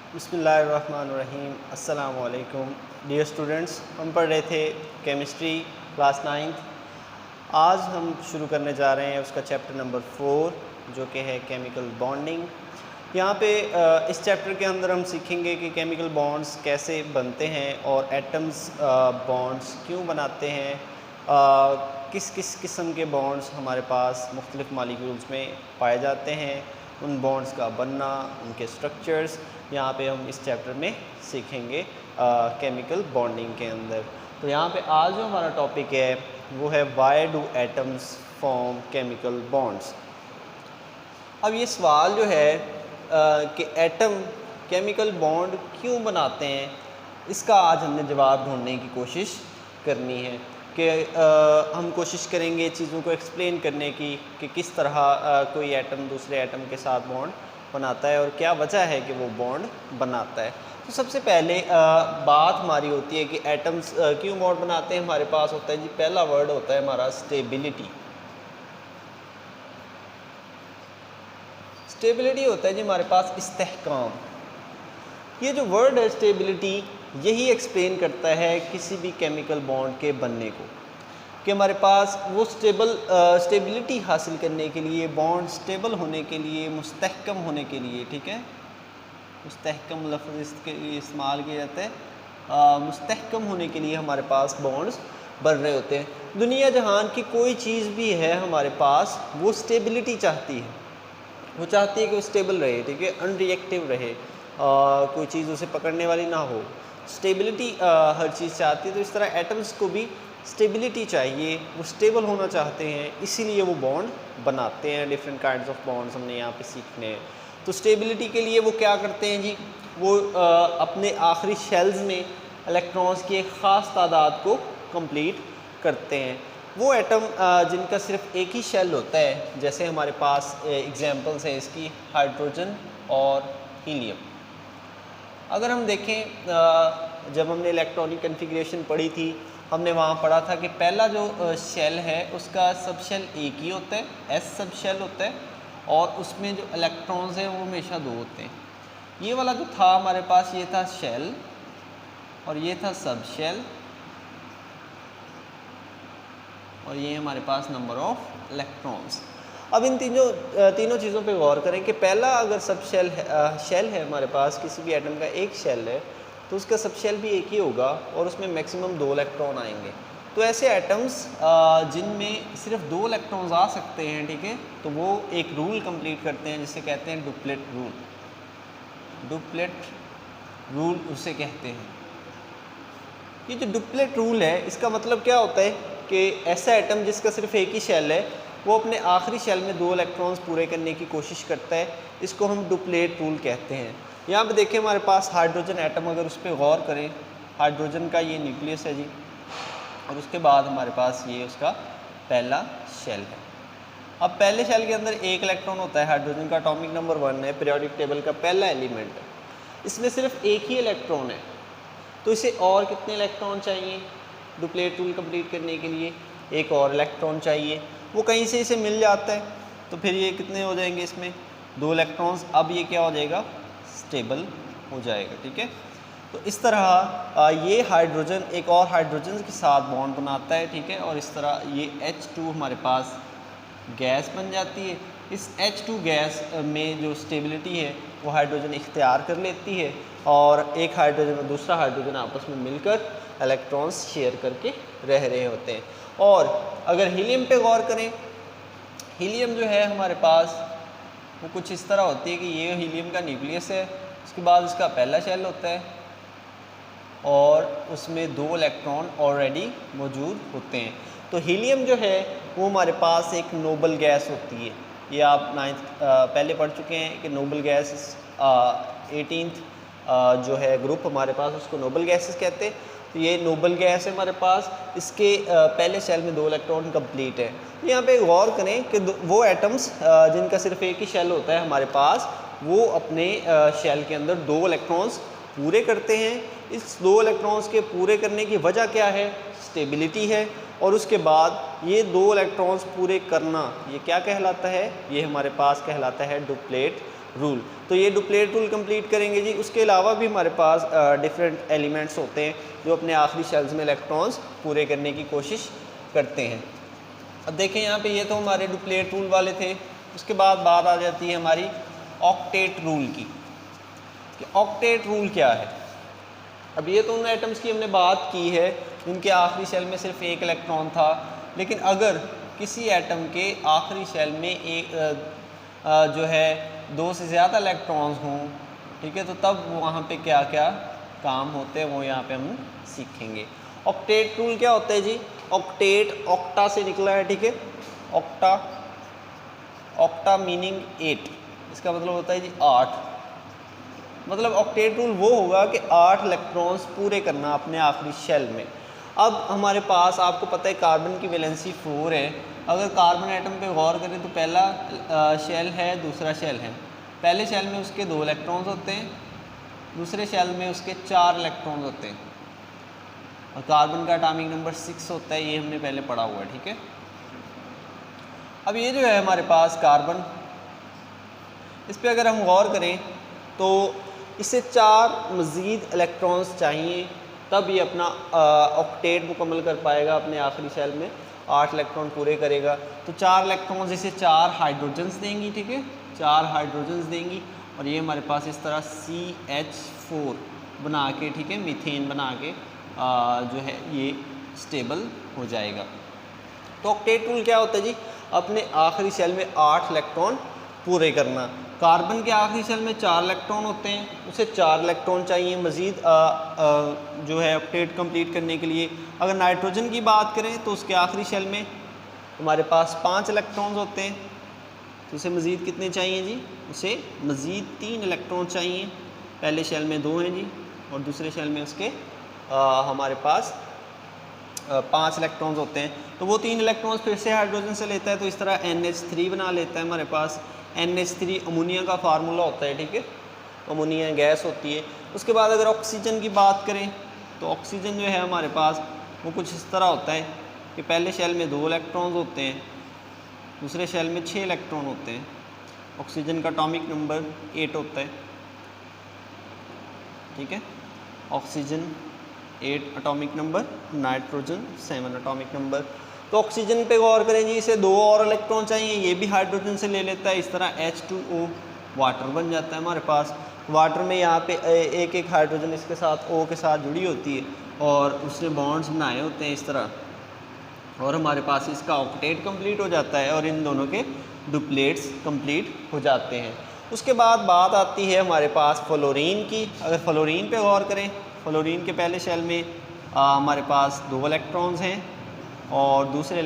बिस्मिल्लाहिर्रहमानिर्रहीम। अस्सलामु अलैकुम डियर स्टूडेंट्स, हम पढ़ रहे थे केमिस्ट्री क्लास 9th। आज हम शुरू करने जा रहे हैं उसका चैप्टर नंबर 4 जो कि है केमिकल बॉन्डिंग। यहाँ पे इस चैप्टर के अंदर हम सीखेंगे कि केमिकल बॉन्ड्स कैसे बनते हैं और एटम्स बॉन्ड्स क्यों बनाते हैं, किस किस किस्म के बॉन्ड्स हमारे पास मुख्तलिफ़ मॉलिक्यूल्स में पाए जाते हैं, उन बॉन्ड्स का बनना, उनके स्ट्रक्चर्स यहाँ पे हम इस चैप्टर में सीखेंगे केमिकल बॉन्डिंग के अंदर। तो यहाँ पे आज जो हमारा टॉपिक है वो है why do atoms form chemical bonds. अब ये सवाल जो है कि एटम केमिकल बॉन्ड क्यों बनाते हैं, इसका आज हमने जवाब ढूंढने की कोशिश करनी है कि हम कोशिश करेंगे चीज़ों को एक्सप्लेन करने की कि किस तरह कोई एटम दूसरे एटम के साथ बॉन्ड बनाता है और क्या वजह है कि वो बॉन्ड बनाता है। तो सबसे पहले बात हमारी होती है कि एटम्स क्यों बॉन्ड बनाते हैं। हमारे पास होता है जी, पहला वर्ड होता है हमारा स्टेबिलिटी। स्टेबिलिटी होता है जी हमारे पास इस्तेहकाम। ये जो वर्ड है स्टेबिलिटी, यही एक्सप्लेन करता है किसी भी केमिकल बॉन्ड के बनने को, कि हमारे पास वो स्टेबिलिटी हासिल करने के लिए, बॉन्ड स्टेबल होने के लिए, मुस्तहकम होने के लिए, ठीक है, मुस्तहकम लफ्ज़ इसके लिए इस्तेमाल किया जाता है, मुस्तहकम होने के लिए हमारे पास बॉन्ड्स बन रहे होते हैं। दुनिया जहान की कोई चीज़ भी है हमारे पास, वो स्टेबिलिटी चाहती है, वो चाहती है कि वो स्टेबल रहे, ठीक है, अनरिएक्टिव रहे, कोई चीज़ उसे पकड़ने वाली ना हो। स्टेबिलिटी हर चीज़ चाहती है। तो इस तरह एटम्स को भी स्टेबिलिटी चाहिए, वो स्टेबल होना चाहते हैं, इसीलिए वो बॉन्ड बनाते हैं। डिफरेंट काइंड्स ऑफ बॉन्ड्स हमने यहाँ पे सीखने हैं। तो स्टेबिलिटी के लिए वो क्या करते हैं जी, वो अपने आखिरी शेल्स में इलेक्ट्रॉन्स की एक ख़ास तादाद को कंप्लीट करते हैं। वो एटम जिनका सिर्फ एक ही शेल होता है, जैसे हमारे पास एग्जांपल्स हैं इसकी, हाइड्रोजन और हीलियम। अगर हम देखें, जब हमने इलेक्ट्रॉनिक कन्फिग्रेशन पढ़ी थी, हमने वहाँ पढ़ा था कि पहला जो शेल है उसका सब शेल एक ही होता है, एस सब शेल होता है, और उसमें जो इलेक्ट्रॉन्स हैं वो हमेशा दो होते हैं। ये वाला जो था हमारे पास, ये था शेल और ये था सब शेल, और ये हमारे पास नंबर ऑफ इलेक्ट्रॉन्स। अब इन तीनों चीज़ों पे गौर करें कि पहला अगर सब शेल है हमारे पास, किसी भी एटम का एक शेल है, तो उसका सब शेल भी एक ही होगा और उसमें मैक्सिमम 2 इलेक्ट्रॉन आएंगे। तो ऐसे एटम्स जिनमें सिर्फ 2 इलेक्ट्रॉन्स आ सकते हैं, ठीक है, तो वो एक रूल कंप्लीट करते हैं जिसे कहते हैं डुप्लेट रूल। डुप्लेट रूल उसे कहते हैं। ये जो डुप्लेट रूल है, इसका मतलब क्या होता है कि ऐसा एटम जिसका सिर्फ एक ही शेल है, वो अपने आखिरी शेल में 2 इलेक्ट्रॉन्स पूरे करने की कोशिश करता है। इसको हम डुप्लेट रूल कहते हैं। यहाँ पे देखें हमारे पास हाइड्रोजन एटम, अगर उस पर गौर करें, हाइड्रोजन का ये न्यूक्लियस है जी, और उसके बाद हमारे पास ये उसका पहला शेल है। अब पहले शेल के अंदर एक इलेक्ट्रॉन होता है, हाइड्रोजन का एटॉमिक नंबर 1 है, पीरियोडिक टेबल का पहला एलिमेंट है। इसमें सिर्फ एक ही इलेक्ट्रॉन है, तो इसे और कितने इलेक्ट्रॉन चाहिए डुप्लेट रूल कंप्लीट करने के लिए? एक और इलेक्ट्रॉन चाहिए। वो कहीं से इसे मिल जाता है, तो फिर ये कितने हो जाएंगे इसमें? 2 इलेक्ट्रॉन्स। अब ये क्या हो जाएगा? स्टेबल हो जाएगा, ठीक है। तो इस तरह ये हाइड्रोजन एक और हाइड्रोजन के साथ बॉन्ड बनाता है, ठीक है, और इस तरह ये H2 हमारे पास गैस बन जाती है। इस H2 गैस में जो स्टेबिलिटी है वो हाइड्रोजन इख्तियार कर लेती है, और एक हाइड्रोजन और दूसरा हाइड्रोजन आपस में मिलकर इलेक्ट्रॉन्स शेयर करके रह रहे होते हैं। और अगर हीलियम पे गौर करें, हीलियम जो है हमारे पास वो कुछ इस तरह होती है कि ये हीलियम का न्यूक्लियस है, उसके बाद उसका पहला शेल होता है और उसमें 2 इलेक्ट्रॉन ऑलरेडी मौजूद होते हैं। तो हीलियम जो है वो हमारे पास एक नोबल गैस होती है। ये आप 9th पहले पढ़ चुके हैं कि नोबल गैस 18th जो है ग्रुप हमारे पास, उसको नोबल गैसेस कहते हैं। तो ये नोबल गैस है हमारे पास, इसके पहले शेल में 2 इलेक्ट्रॉन कंप्लीट है। तो यहाँ पे गौर करें कि वो एटम्स जिनका सिर्फ एक ही शेल होता है हमारे पास, वो अपने शेल के अंदर 2 इलेक्ट्रॉन्स पूरे करते हैं। इस 2 इलेक्ट्रॉन्स के पूरे करने की वजह क्या है? स्टेबिलिटी है। और उसके बाद ये 2 इलेक्ट्रॉन्स पूरे करना, ये क्या कहलाता है, ये हमारे पास कहलाता है डुप्लेट रूल। तो ये डुप्लेट रूल कंप्लीट करेंगे जी। उसके अलावा भी हमारे पास डिफरेंट एलिमेंट्स होते हैं जो अपने आखिरी शेल्स में इलेक्ट्रॉन्स पूरे करने की कोशिश करते हैं। अब देखें यहाँ पे ये तो हमारे डुप्लेट रूल वाले थे। उसके बाद बात आ जाती है हमारी ऑक्टेट रूल की कि ऑक्टेट रूल क्या है। अब ये तो उन एटम्स की हमने बात की है जिनके आखिरी शेल में सिर्फ एक इलेक्ट्रॉन था, लेकिन अगर किसी एटम के आखिरी शेल में एक जो है 2 से ज़्यादा इलेक्ट्रॉन्स हों, ठीक है, तो तब वहाँ पे क्या क्या काम होते हैं वो यहाँ पे हम सीखेंगे। ऑक्टेट रूल क्या होता है जी? ऑक्टेट ऑक्टा से निकला है, ठीक है, ऑक्टा, ऑक्टा मीनिंग 8, इसका मतलब होता है जी 8। मतलब ऑक्टेट रूल वो होगा कि 8 इलेक्ट्रॉन्स पूरे करना अपने आखिरी शेल में। अब हमारे पास आपको पता है कार्बन की वैलेंसी 4 है। अगर कार्बन एटम पे गौर करें तो पहला शेल है, दूसरा शेल है। पहले शेल में उसके 2 इलेक्ट्रॉन्स होते हैं, दूसरे शेल में उसके 4 इलेक्ट्रॉन्स होते हैं, और कार्बन का एटॉमिक नंबर 6 होता है, ये हमने पहले पढ़ा हुआ है, ठीक है। अब ये जो है हमारे पास कार्बन, इस पर अगर हम गौर करें तो इसे 4 मज़ीद इलेक्ट्रॉन्स चाहिए, तब ये अपना ऑक्टेट मुकम्मल कर पाएगा, अपने आखिरी शेल में 8 इलेक्ट्रॉन पूरे करेगा। तो 4 इलेक्ट्रॉन्स इसे 4 हाइड्रोजन्स देंगी, ठीक है, 4 हाइड्रोजन्स देंगी, और ये हमारे पास इस तरह CH4 बना के, ठीक है, मीथेन बना के जो है ये स्टेबल हो जाएगा। तो ऑक्टेट रूल क्या होता है जी? अपने आखिरी शेल में 8 इलेक्ट्रॉन पूरे करना। कार्बन के आखिरी शेल में 4 इलेक्ट्रॉन होते हैं, उसे 4 इलेक्ट्रॉन चाहिए मज़ीद जो है ऑक्टेट कंप्लीट करने के लिए। अगर नाइट्रोजन की बात करें तो उसके आखिरी शेल में हमारे पास 5 इलेक्ट्रॉन्स होते हैं, तो उसे मज़ीद कितने चाहिए जी? उसे मज़ीद 3 इलेक्ट्रॉन चाहिए। पहले शेल में 2 हैं जी, और दूसरे शेल में उसके हमारे पास 5 इलेक्ट्रॉन्स होते हैं। तो वो 3 इलेक्ट्रॉन्स फिर से हाइड्रोजन से लेता है, तो इस तरह NH3 बना लेता है हमारे पास। NH3 अमोनिया का फार्मूला होता है, ठीक है, अमोनिया गैस होती है। उसके बाद अगर ऑक्सीजन की बात करें तो ऑक्सीजन जो है हमारे पास वो कुछ इस तरह होता है कि पहले शेल में 2 इलेक्ट्रॉन्स होते हैं, दूसरे शेल में 6 इलेक्ट्रॉन होते हैं। ऑक्सीजन का एटॉमिक नंबर 8 होता है, ठीक है, oxygen 8 atomic number, nitrogen 7 atomic number. तो ऑक्सीजन पे गौर करें जी, इसे 2 और इलेक्ट्रॉन चाहिए, ये भी हाइड्रोजन से ले लेता है, इस तरह H2O वाटर बन जाता है हमारे पास। वाटर में यहाँ पे एक एक हाइड्रोजन इसके साथ O के साथ जुड़ी होती है, और उसने बॉन्ड्स बनाए होते हैं इस तरह, और हमारे पास इसका ऑक्टेट कंप्लीट हो जाता है, और इन दोनों के डुप्लेट्स कंप्लीट हो जाते हैं। उसके बाद बात आती है हमारे पास फ्लोरीन की। अगर फ्लोरीन पे गौर करें, फ्लोरीन के पहले शेल में हमारे पास 2 इलेक्ट्रॉन्स हैं, और दूसरे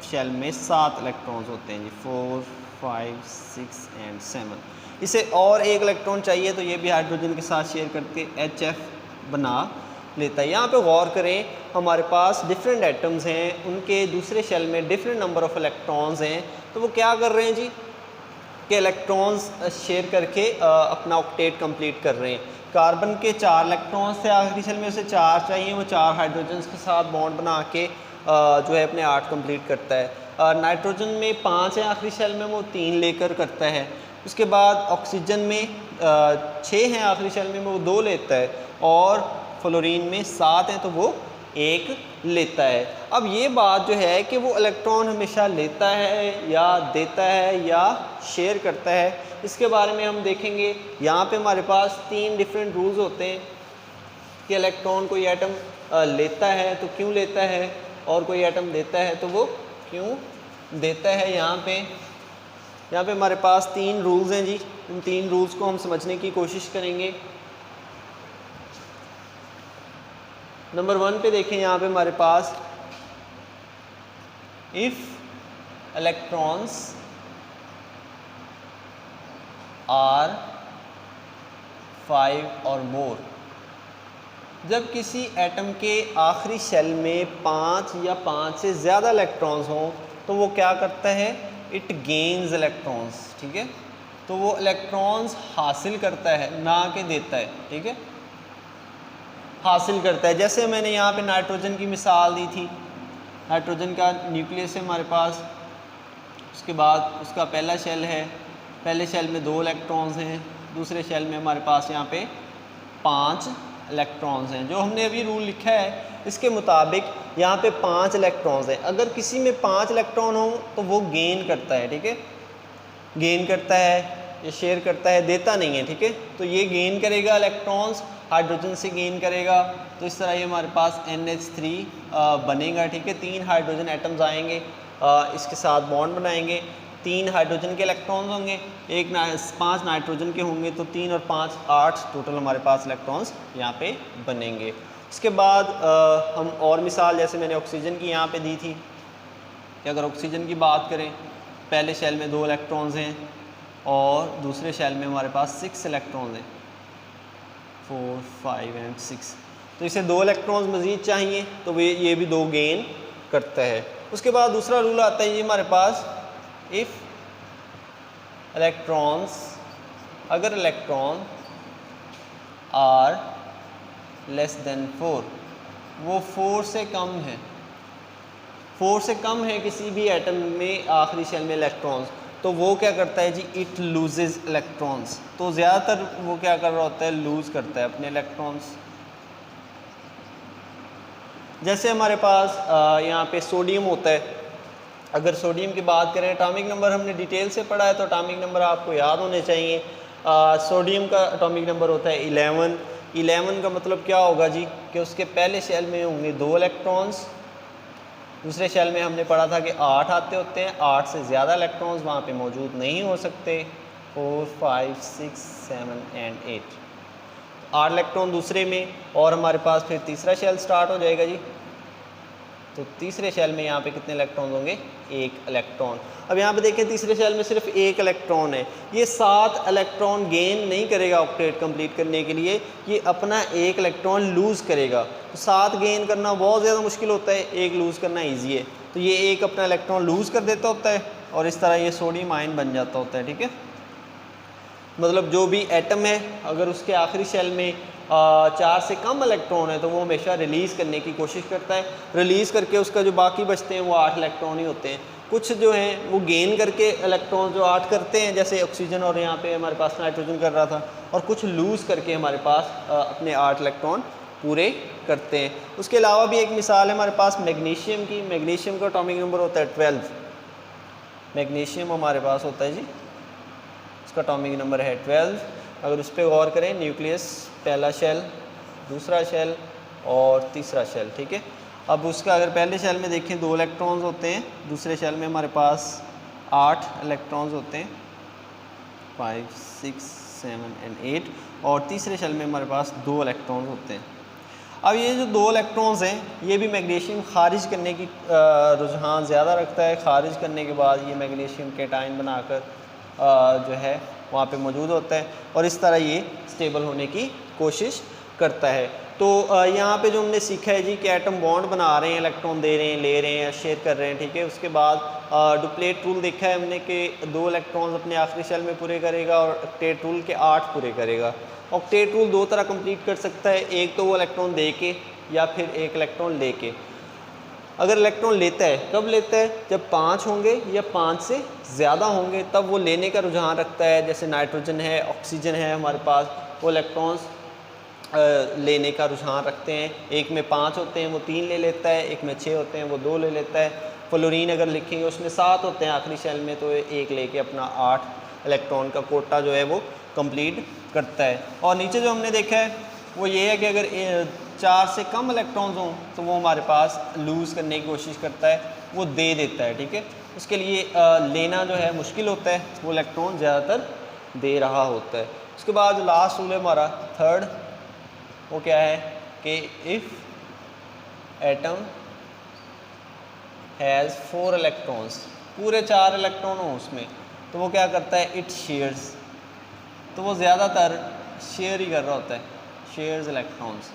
शेल में 7 इलेक्ट्रॉन्स होते हैं जी, 4, 5, 6 एंड 7। इसे और एक इलेक्ट्रॉन चाहिए, तो ये भी हाइड्रोजन के साथ शेयर करके HF बना लेता है। यहाँ पे गौर करें, हमारे पास डिफरेंट एटम्स हैं, उनके दूसरे शेल में डिफरेंट नंबर ऑफ़ इलेक्ट्रॉन्स हैं, तो वो क्या कर रहे हैं जी कि इलेक्ट्रॉन्स शेयर करके अपना ऑक्टेट कंप्लीट कर रहे हैं। कार्बन के 4 इलेक्ट्रॉन्स थे आखिरी शेल में, उसे 4 चाहिए, वो 4 हाइड्रोजन्स के साथ बॉन्ड बना के जो है अपने 8 कंप्लीट करता है। नाइट्रोजन में 5 है आखिरी शेल में, वो 3 लेकर करता है। उसके बाद ऑक्सीजन में 6 हैं आखिरी शेल में, वो 2 लेता है, और फ्लोरीन में 7 हैं तो वो 1 लेता है। अब ये बात जो है कि वो इलेक्ट्रॉन हमेशा लेता है या देता है या शेयर करता है, इसके बारे में हम देखेंगे। यहाँ पे हमारे पास 3 डिफरेंट रूल्स होते हैं कि इलेक्ट्रॉन कोई एटम लेता है तो क्यों लेता है, और कोई एटम देता है तो वो क्यों देता है। यहाँ पे हमारे पास 3 रूल्स हैं जी, उन 3 रूल्स को हम समझने की कोशिश करेंगे। नंबर 1 पे देखें, यहाँ पे हमारे पास इफ़ इलेक्ट्रॉन्स आर 5 और मोर, जब किसी एटम के आखिरी शेल में 5 या 5 से ज़्यादा इलेक्ट्रॉन्स हों तो वो क्या करता है, इट गेन्स इलेक्ट्रॉन्स, ठीक है, तो वो इलेक्ट्रॉन्स हासिल करता है, ना कि देता है, ठीक है, हासिल करता है। जैसे मैंने यहाँ पे नाइट्रोजन की मिसाल दी थी नाइट्रोजन का न्यूक्लियस है हमारे पास, उसके बाद उसका पहला शेल है, पहले शेल में 2 इलेक्ट्रॉन्स हैं, दूसरे शेल में हमारे पास यहाँ पे 5 इलेक्ट्रॉन्स हैं। जो हमने अभी रूल लिखा है इसके मुताबिक यहाँ पे 5 इलेक्ट्रॉन्स हैं। अगर किसी में 5 इलेक्ट्रॉन हो तो वो गेन करता है, ठीक है, गेन करता है, ये शेयर करता है, देता नहीं है, ठीक है। तो ये गेन करेगा इलेक्ट्रॉन्स, हाइड्रोजन से गेन करेगा, तो इस तरह ये हमारे पास NH3 बनेगा, ठीक है। 3 हाइड्रोजन एटम्स आएंगे, इसके साथ बॉन्ड बनाएंगे, 3 हाइड्रोजन के इलेक्ट्रॉन्स होंगे, 5 नाइट्रोजन के होंगे, तो 3 और 5 8 टोटल हमारे पास इलेक्ट्रॉन्स यहाँ पे बनेंगे। उसके बाद हम और मिसाल जैसे मैंने ऑक्सीजन की यहाँ पे दी थी कि अगर ऑक्सीजन की बात करें, पहले शेल में 2 इलेक्ट्रॉन्स हैं और दूसरे शेल में हमारे पास 6 इलेक्ट्रॉन्स हैं, 4 5 एंड 6, तो इसे 2 इलेक्ट्रॉन्स मज़ीद चाहिए, तो ये भी 2 गेन करता है। उसके बाद दूसरा रूल आता है ये हमारे पास, इफ़ इलेक्ट्रॉन्स, अगर इलेक्ट्रॉन आर लेस देन 4, वो 4 से कम है, 4 से कम है किसी भी एटम में आखिरी शेल में इलेक्ट्रॉन्स, तो वो क्या करता है जी, इट लूजेज इलेक्ट्रॉन्स। तो ज़्यादातर वो क्या कर रहा होता है, लूज़ करता है अपने इलेक्ट्रॉन्स। जैसे हमारे पास यहाँ पे सोडियम होता है, अगर सोडियम की बात करें, एटॉमिक नंबर हमने डिटेल से पढ़ा है तो एटॉमिक नंबर आपको याद होने चाहिए। सोडियम का एटॉमिक नंबर होता है 11। 11 का मतलब क्या होगा जी, कि उसके पहले शेल में होंगे 2 इलेक्ट्रॉन्स, दूसरे शेल में हमने पढ़ा था कि 8 आते होते हैं, 8 से ज़्यादा इलेक्ट्रॉन्स वहाँ पे मौजूद नहीं हो सकते, 4 5 6 7 एंड 8, 8 इलेक्ट्रॉन दूसरे में, और हमारे पास फिर तीसरा शेल स्टार्ट हो जाएगा जी। तो तीसरे शेल में यहाँ पे कितने इलेक्ट्रॉन होंगे, 1 इलेक्ट्रॉन। अब यहाँ पे देखें तीसरे शेल में सिर्फ 1 इलेक्ट्रॉन है, ये 7 इलेक्ट्रॉन गेन नहीं करेगा ऑक्टेट कंप्लीट करने के लिए, ये अपना 1 इलेक्ट्रॉन लूज़ करेगा। तो 7 गेन करना बहुत ज़्यादा मुश्किल होता है, 1 लूज़ करना ईजी है, तो ये 1 अपना इलेक्ट्रॉन लूज़ कर देता होता है और इस तरह ये सोडियम आयन बन जाता होता है, ठीक है। मतलब जो भी एटम है अगर उसके आखिरी शेल में 4 से कम इलेक्ट्रॉन है तो वो हमेशा रिलीज़ करने की कोशिश करता है, रिलीज़ करके उसका जो बाकी बचते हैं वो 8 इलेक्ट्रॉन ही होते हैं। कुछ जो हैं वो गेन करके इलेक्ट्रॉन जो 8 करते हैं, जैसे ऑक्सीजन और यहाँ पे हमारे पास नाइट्रोजन कर रहा था, और कुछ लूज़ करके हमारे पास अपने 8 इलेक्ट्रॉन पूरे करते हैं। उसके अलावा भी एक मिसाल है हमारे पास मैग्नीशियम की। मैग्नीशियम का एटॉमिक नंबर होता है 12। मैग्नीशियम हमारे पास होता है जी, उसका एटॉमिक नंबर है 12। अगर उस पर गौर करें, न्यूक्लियस, पहला शेल, दूसरा शेल और तीसरा शेल, ठीक है। अब उसका अगर पहले शेल में देखें 2 इलेक्ट्रॉन्स होते हैं, दूसरे शेल में हमारे पास 8 इलेक्ट्रॉन्स होते हैं, 5 6 7 एंड 8, और तीसरे शेल में हमारे पास 2 इलेक्ट्रॉन्स होते हैं। अब ये जो 2 इलेक्ट्रॉन्स हैं ये भी मैग्नीशियम खारिज करने की रुझान ज़्यादा रखता है। खारिज करने के बाद ये मैग्नीशियम कैटायन बनाकर जो है वहाँ पे मौजूद होता है और इस तरह ये स्टेबल होने की कोशिश करता है। तो यहाँ पे जो हमने सीखा है जी कि एटम बॉन्ड बना रहे हैं, इलेक्ट्रॉन दे रहे हैं, ले रहे हैं, शेयर कर रहे हैं, ठीक है। उसके बाद डुप्लेट रूल देखा है हमने कि 2 इलेक्ट्रॉन्स अपने आखिरी शेल में पूरे करेगा और ऑक्टेट रूल के 8 पूरे करेगा। ऑक्टेट रूल 2 तरह कंप्लीट कर सकता है, एक तो वो इलेक्ट्रॉन दे के या फिर 1 इलेक्ट्रॉन ले के। अगर इलेक्ट्रॉन लेता है, कब लेता है, जब 5 होंगे या 5 से ज़्यादा होंगे तब वो लेने का रुझान रखता है। जैसे नाइट्रोजन है, ऑक्सीजन है हमारे पास, वो इलेक्ट्रॉन्स लेने का रुझान रखते हैं। एक में 5 होते हैं वो 3 ले लेता है, एक में 6 होते हैं वो 2 ले लेता है। फ्लोरीन अगर लिखेंगे उसमें 7 होते हैं आखिरी शेल में, तो 1 लेके अपना 8 इलेक्ट्रॉन का कोटा जो है वो कंप्लीट करता है। और नीचे जो हमने देखा है वो ये है कि अगर 4 से कम इलेक्ट्रॉन्स हों तो वो हमारे पास लूज़ करने की कोशिश करता है, वो दे देता है, ठीक है। उसके लिए लेना जो है मुश्किल होता है, वो इलेक्ट्रॉन ज़्यादातर दे रहा होता है। उसके बाद लास्ट रूल है हमारा थर्ड, वो क्या है कि इफ़ एटम हैज़ 4 इलेक्ट्रॉन्स, पूरे 4 इलेक्ट्रॉन हो उसमें, तो वो क्या करता है, इट शेयर्स, तो वो ज़्यादातर शेयर ही कर रहा होता है, शेयर्स इलेक्ट्रॉन्स।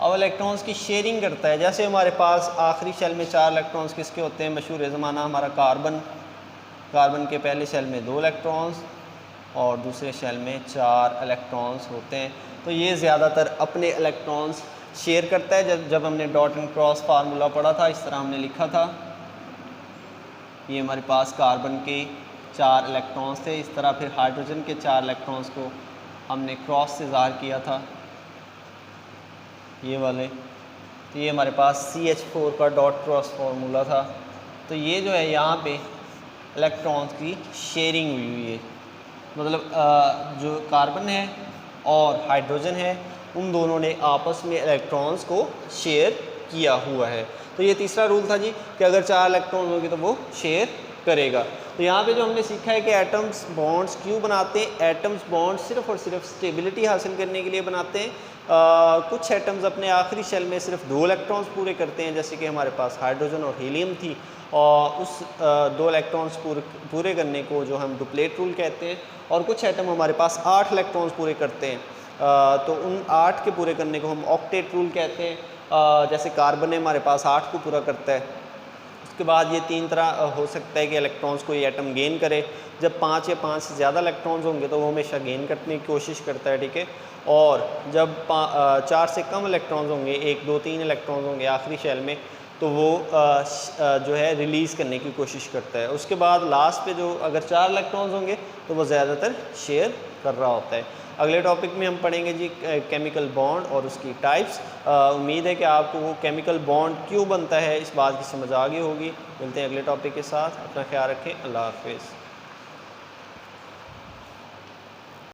अब इलेक्ट्रॉन्स की शेयरिंग करता है। जैसे हमारे पास आखिरी शेल में 4 इलेक्ट्रॉन्स किसके होते हैं, मशहूर ज़माना हमारा कार्बन। कार्बन के पहले शेल में 2 इलेक्ट्रॉन्स और दूसरे शेल में 4 इलेक्ट्रॉन्स होते हैं। तो ये ज़्यादातर अपने इलेक्ट्रॉन्स शेयर करता है। जब हमने डॉट एंड क्रॉस फार्मूला पढ़ा था, इस तरह हमने लिखा था, ये हमारे पास कार्बन के 4 इलेक्ट्रॉन्स थे, इस तरह फिर हाइड्रोजन के 4 इलेक्ट्रॉन्स को हमने क्रॉस से ज़ाहिर किया था, ये वाले। तो ये हमारे पास CH4 का डॉट क्रॉस फार्मूला था। तो ये जो है यहाँ पे इलेक्ट्रॉन्स की शेयरिंग हुई हुई है, मतलब जो कार्बन है और हाइड्रोजन है उन दोनों ने आपस में इलेक्ट्रॉन्स को शेयर किया हुआ है। तो ये तीसरा रूल था जी कि अगर 4 इलेक्ट्रॉन होंगे तो वो शेयर करेगा। तो यहाँ पे जो हमने सीखा है कि एटम्स बॉन्ड्स क्यों बनाते हैं, एटम्स बॉन्ड सिर्फ और सिर्फ स्टेबिलिटी हासिल करने के लिए बनाते हैं। कुछ एटम्स अपने आखिरी शेल में सिर्फ 2 इलेक्ट्रॉन्स पूरे करते हैं, जैसे कि हमारे पास हाइड्रोजन और हीलियम थी, और उस 2 इलेक्ट्रॉन्स पूरे करने को जो हम डुप्लेट रूल कहते हैं। और कुछ एटम हमारे पास 8 इलेक्ट्रॉन्स पूरे करते हैं, तो उन 8 के पूरे करने को हम ऑक्टेट रूल कहते हैं। जैसे कार्बन है हमारे पास 8 को पूरा करता है। उसके बाद ये 3 तरह हो सकता है कि इलेक्ट्रॉन्स को ये एटम गेन करे। जब 5 या 5 से ज़्यादा इलेक्ट्रॉन्स होंगे तो वो हमेशा गेन करने की कोशिश करता है, ठीक है। और जब 4 से कम इलेक्ट्रॉन्स होंगे, 1, 2, 3 इलेक्ट्रॉन्स होंगे आखिरी शेल में, तो वो जो है रिलीज़ करने की कोशिश करता है। उसके बाद लास्ट पे जो अगर 4 इलेक्ट्रॉन्स होंगे तो वो ज़्यादातर शेयर कर रहा होता है। अगले टॉपिक में हम पढ़ेंगे जी केमिकल बॉन्ड और उसकी टाइप्स। उम्मीद है कि आपको वो केमिकल बॉन्ड क्यों बनता है इस बात की समझ आ गई होगी। मिलते हैं अगले टॉपिक के साथ, अपना ख्याल रखें, अल्लाह हाफिज़।